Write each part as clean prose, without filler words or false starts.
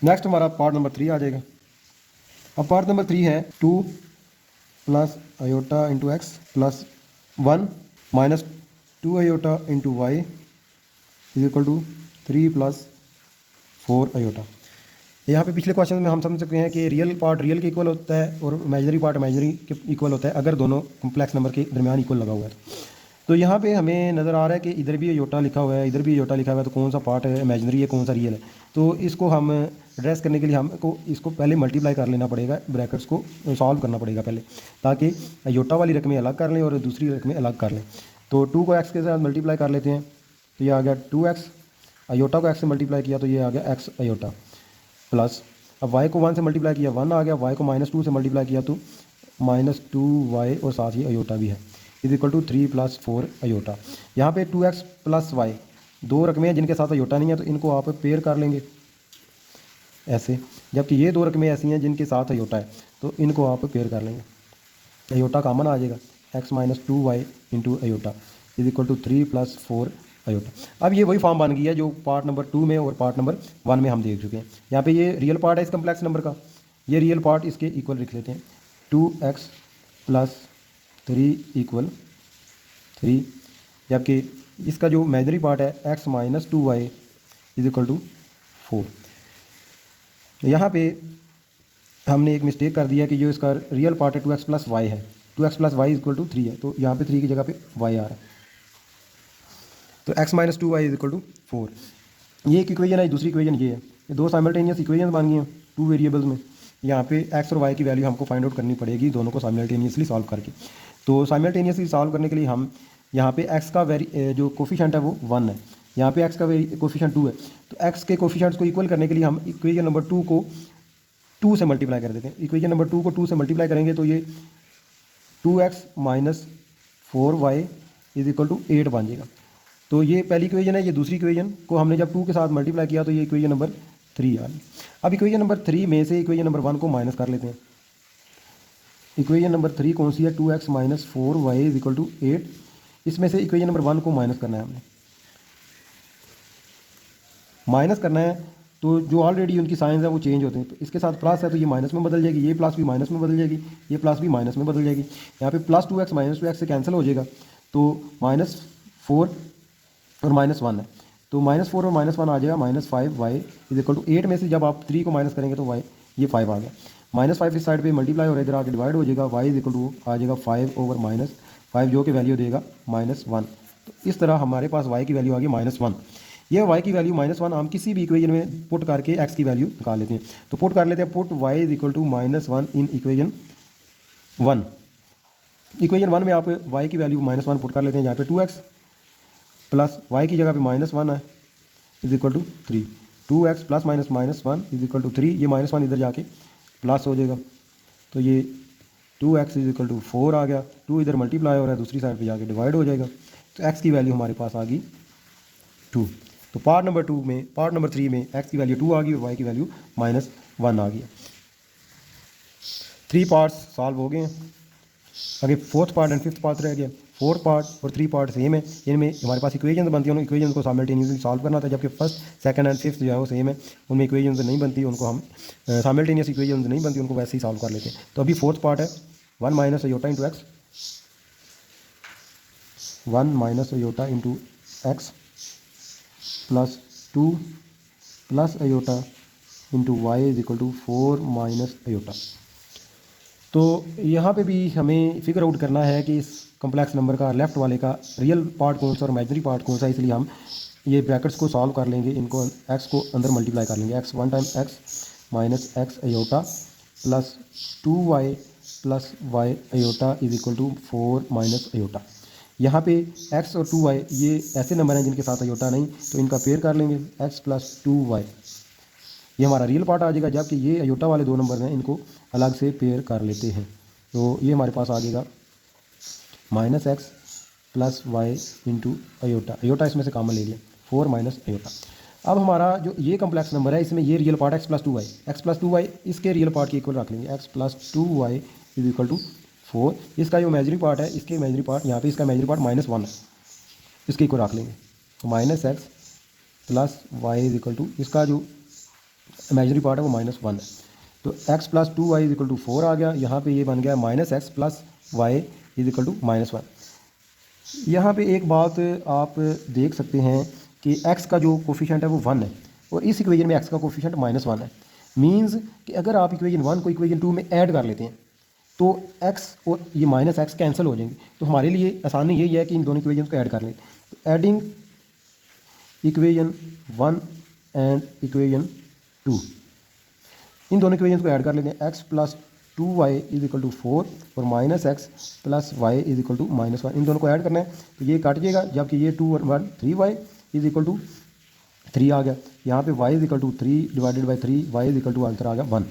Next हमारा part number 3 आ जाएगा। अब पार्ट नंबर 3 है 2 plus iota into X plus 1 minus 2 iota into Y is equal to 3 plus 4 iota. यहाँ पे पिछले क्वेश्चन में हम समझ सकते हैं कि रियल पार्ट रियल के इक्वल होता है और इमेजिनरी पार्ट इमेजिनरी के इक्वल होता है अगर दोनों कॉम्प्लेक्स नंबर के दरमियान इक्वल लगा हुआ है। तो यहाँ पे हमें नज़र आ रहा है कि इधर भी आयोटा लिखा हुआ है, इधर भी आयोटा लिखा हुआ है, तो कौन सा पार्ट है इमेजिनरी है, कौन सा रियल है। तो इसको हम एड्रेस करने के लिए हमको इसको पहले मल्टीप्लाई कर लेना पड़ेगा, ब्रैकेट्स को सॉल्व करना पड़ेगा पहले, ताकि आयोटा वाली रकमें अलग कर लें और दूसरी रकमें अलग कर लें। तो 2 को एक्स के साथ मल्टीप्लाई कर लेते हैं, तो ये आ गया 2x, आयोटा को एक्स से मल्टीप्लाई किया तो ये आ गया एक्स आयोटा प्लस, अब वाई को 1 से मल्टीप्लाई किया 1 आ गया, वाई को -2 से मल्टीप्लाई किया तो -2y और साथ ही आयोटा भी है is equal to 3 plus 4 iota. यहाँ पे 2x प्लस वाई दो रकमें हैं जिनके साथ आयोटा नहीं है, तो इनको आप पेयर कर लेंगे ऐसे, जबकि ये दो रकमें ऐसी हैं जिनके साथ आयोटा है, तो इनको आप पेयर कर लेंगे। आयोटा कामन आ जाएगा, x minus 2y into iota is equal to 3 plus 4 iota. अब ये वही फॉर्म बन गई है जो पार्ट नंबर 2 में और पार्ट नंबर 1 में हम देख चुके हैं। यहाँ पे ये रियल पार्ट है इस कम्प्लेक्स नंबर का, ये रियल पार्ट इसके इक्वल लिख लेते हैं, 2x प्लस 3 इक्वल 3, जबकि इसका जो इमेजिनरी पार्ट है x minus 2y is equal to 4। यहाँ पे हमने एक मिस्टेक कर दिया कि जो इसका रियल पार्ट है 2x प्लस वाई है, 2x plus Y equal to 3 है, तो यहाँ पे 3 की जगह पे y आ रहा है, तो x minus 2y is equal to 4। ये एक इक्वेशन है, दूसरी इक्वेशन ये है, ये दो साइमल्टेनियस इक्वेशन बन गई हैं 2 वेरिएबल्स में। यहाँ पे x और y की वैल्यू हमको फाइंड आउट करनी पड़ेगी दोनों को साइमल्टेनियसली सॉल्व करके। तो साइमल्टेनियसली सॉल्व करने के लिए हम यहाँ पे x का जो कोफिशिएंट है वो 1 है, यहाँ पे x का कोफिशिएंट 2 है, तो x के कोफिशिएंट्स को इक्वल करने के लिए हम इक्वेशन नंबर 2 को 2 से मल्टीप्लाई कर देते हैं। इक्वेशन नंबर 2 को 2 से मल्टीप्लाई करेंगे तो ये 2x minus 4y is equal to 8 बन जाएगा। तो ये पहली इक्वेशन है, ये दूसरी इक्वेशन को हमने जब 2 के साथ मल्टीप्लाई किया तो ये इक्वेशन नंबर 3 आ गई। अब इक्वेशन नंबर 3 में से इक्वेशन नंबर 1 को माइनस कर लेते हैं। इक्वेशन नंबर 3 कौन सी है, 2x minus 4y is equal to 8, इसमें से इक्वेशन नंबर 1 को माइनस करना है, हमने माइनस करना है। तो जो ऑलरेडी उनकी साइंस है वो चेंज होते हैं, तो इसके साथ प्लस है तो ये माइनस में बदल जाएगी, ये प्लस भी माइनस में बदल जाएगी, ये प्लस भी माइनस में बदल जाएगी। यहाँ पे प्लस 2x माइनस 2x से कैंसिल हो जाएगा, तो -4 और -1 है, तो -4 और -1 आ जाएगा -5y इज इक्वल टू 8 में से जब आप 3 को माइनस करेंगे तो y ये 5 आ गया, -5 इस साइड पे मल्टीप्लाई हो रहा है, इधर आके डिवाइड हो जाएगा, y इज इक्वल टू आ जाएगा 5 ओवर -5 जो कि वैल्यू देगा -1। तो इस तरह हमारे पास y की वैल्यू आ गई -1। ये y की वैल्यू -1 हम किसी भी इक्वेशन में पुट करके x की वैल्यू निकाल लेते हैं। तो पुट कर लेते हैं, put y is equal to -1 in equation 1। Equation 1 में आप y की वैल्यू -1 पुट कर लेते हैं, यहाँ पे 2x प्लस y की जगह पे -1 है is equal to 3, 2x plus minus -1 is equal to 3, ये -1 इधर जाके प्लस हो जाएगा, तो ये 2x इज इक्वल टू 4 आ गया, 2 इधर मल्टीप्लाई हो रहा है दूसरी साइड पे जाके डिवाइड हो जाएगा, तो x की वैल्यू हमारे पास आ गई 2। तो पार्ट नंबर 3 में x की वैल्यू 2 आ गई और y की वैल्यू -1 आ गई। 3 पार्ट्स सॉल्व हो गए हैं, आगे 4th part and 5th part रह गया। 4 पार्ट और 3 पार्ट सेम है, इनमें हमारे पास इक्वेशन बनती है, उन इक्वेशन को साइमल्टेनियसली सॉल्व करना था, जबकि फर्स्ट, सेकंड एंड 5th जो है वो सेम है, उनमें इक्वेशन नहीं बनती, उनको हम साइमल्टेनियस इक्वेशन नहीं बनती, उनको वैसे ही सॉल्व कर लेते हैं। तो अभी 4th पार्ट है 1 minus iota into X, 1 minus iota into X plus 2 plus iota into Y is equal to 4 minus iota. तो यहाँ पे भी हमें फिगर आउट करना है कि इस कम्प्लेक्स नंबर का लेफ़्ट वाले का रियल पार्ट कौन सा और इमेजिनरी पार्ट कौन सा, इसलिए हम ये ब्रैकेट्स को सॉल्व कर लेंगे, इनको x को अंदर मल्टीप्लाई कर लेंगे, x 1 time x minus x iota plus 2y plus y iota is equal to 4 minus iota. यहाँ पे x और 2y ये ऐसे नंबर हैं जिनके साथ आयोटा नहीं, तो इनका पेयर कर लेंगे, x प्लस 2y ये हमारा रियल पार्ट आ जाएगा, जबकि ये आयोटा वाले दो नंबर हैं इनको अलग से पेयर कर लेते हैं, तो ये हमारे पास आ जाएगा -x plus Y into iota, iota इसमें से कॉमन ले लिया, 4 माइनस आयोटा। अब हमारा जो ये कम्प्लेक्स नंबर है इसमें ये real part x plus 2y इसके रियल पार्ट के इक्वल रख लेंगे, x plus 2y is equal to 4। इसका जो इमेजिनरी पार्ट है, इसके इमेजिनरी पार्ट यहाँ पे इसका इमेजिनरी पार्ट -1 है, इसके इक्वल रख लेंगे, तो -x plus Y is equal to इसका जो इमेजनरी पार्ट है वो -1 है। तो x plus 2y is equal to 4 आ गया। यहाँ पे ये बन गया -x plus y is equal to -1। यहाँ पे एक बात आप देख सकते हैं कि x का जो कोफिशेंट है वो 1 है और इस इक्वेशन में x का कोफिशेंट -1 है। मींस कि अगर आप इक्वेशन 1 को इक्वेशन 2 में ऐड कर लेते हैं तो x और ये -x कैंसिल हो जाएंगे। तो हमारे लिए आसानी यही है कि इन दोनों इक्वेशन को ऐड कर लें। तो एडिंग इक्वेशन 1 एंड इक्वेशन 2, इन दोनों इक्वेशन को ऐड कर लेते हैं। x plus 2y is equal to 4 और -x plus y is equal to -1, इन दोनों को ऐड करना है। तो ये काट जाएगा, जबकि ये 2 और 1 3y इज इक्वल टू 3 आ गया। यहाँ पे y is equal to 3 divided by 3, y is equal to answer आ गया 1।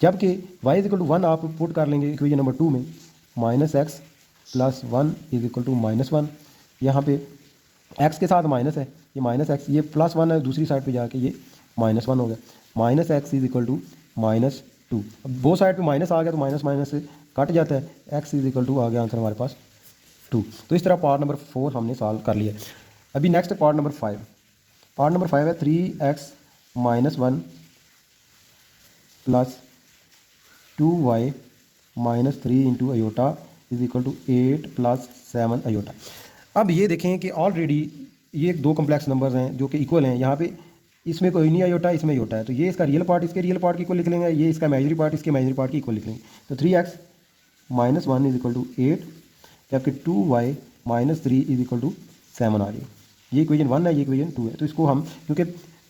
जबकि y इज इक्वल टू 1 आप पुट कर लेंगे इक्वेशन नंबर 2 में, -x plus 1 is equal to -1। यहाँ पे x के साथ माइनस है, ये -x, ये +1 है, दूसरी साइड पे जाके ये -1 हो गया। -x is equal to -2। अब दो साइड पे माइनस आ गया तो माइनस माइनस से कट जाता है। x इज इक्वल टू आ गया आंसर हमारे पास 2। तो इस तरह पार्ट नंबर 4 हमने सॉल्व कर लिया। अभी next part number 5। Part number 5 है 3x - 1 plus 2y - 3 into iota is equal to 8 plus 7 iota. अब ये देखें कि ऑलरेडी ये दो कम्प्लेक्स नंबर्स हैं जो कि इक्वल हैं। यहाँ पे इसमें कोई नहीं अयोटा, इसमें अयोटा है, तो ये इसका रियल पार्ट इसके रियल पार्ट की इक्वल लिख लेंगे, ये इसका इमेजिनरी पार्ट इसके इमेजिनरी पार्ट की इक्वल लिख लेंगे। तो 3x - 1 इज इक्वल टू 8, जबकि 2y - 3 इज इक्वल टू 7 आ गई। ये इक्वेशन 1 है, ये इक्वेशन 2 है। तो इसको हम, क्योंकि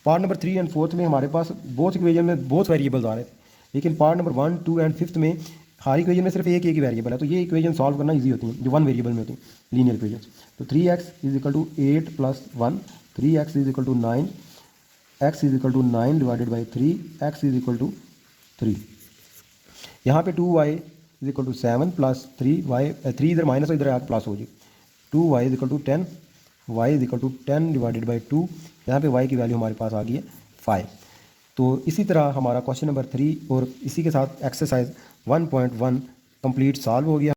पार्ट नंबर 3 एंड 4 में हमारे पास बोथ इक्वेशन में बोथ वेरिएबल्स आ रहे थे, लेकिन पार्ट नंबर 1, 2 एंड 5 में हर इक्वेशन में सिर्फ एक ही वेरिएबल है। तो ये इक्वेशन सॉल्व करना ईजी होती है जो 1 वेरिएबल में होती है, लीनियर इक्वेशन। तो 3x is equal to 8 plus 1, 3x is equal to 9, x is equal to 9 divided by 3, x is equal to 3। यहाँ पे 2y is equal to 7 plus 3y, 3 इधर माइनस इधर आकर प्लस हो जाए। 2y is equal to 10, y is equal to 10 divided by 2। यहाँ पे y की वैल्यू हमारे पास आ गई है 5। तो इसी तरह हमारा क्वेश्चन नंबर 3 और इसी के साथ एक्सरसाइज 1.1 कंप्लीट सॉल्व हो गया।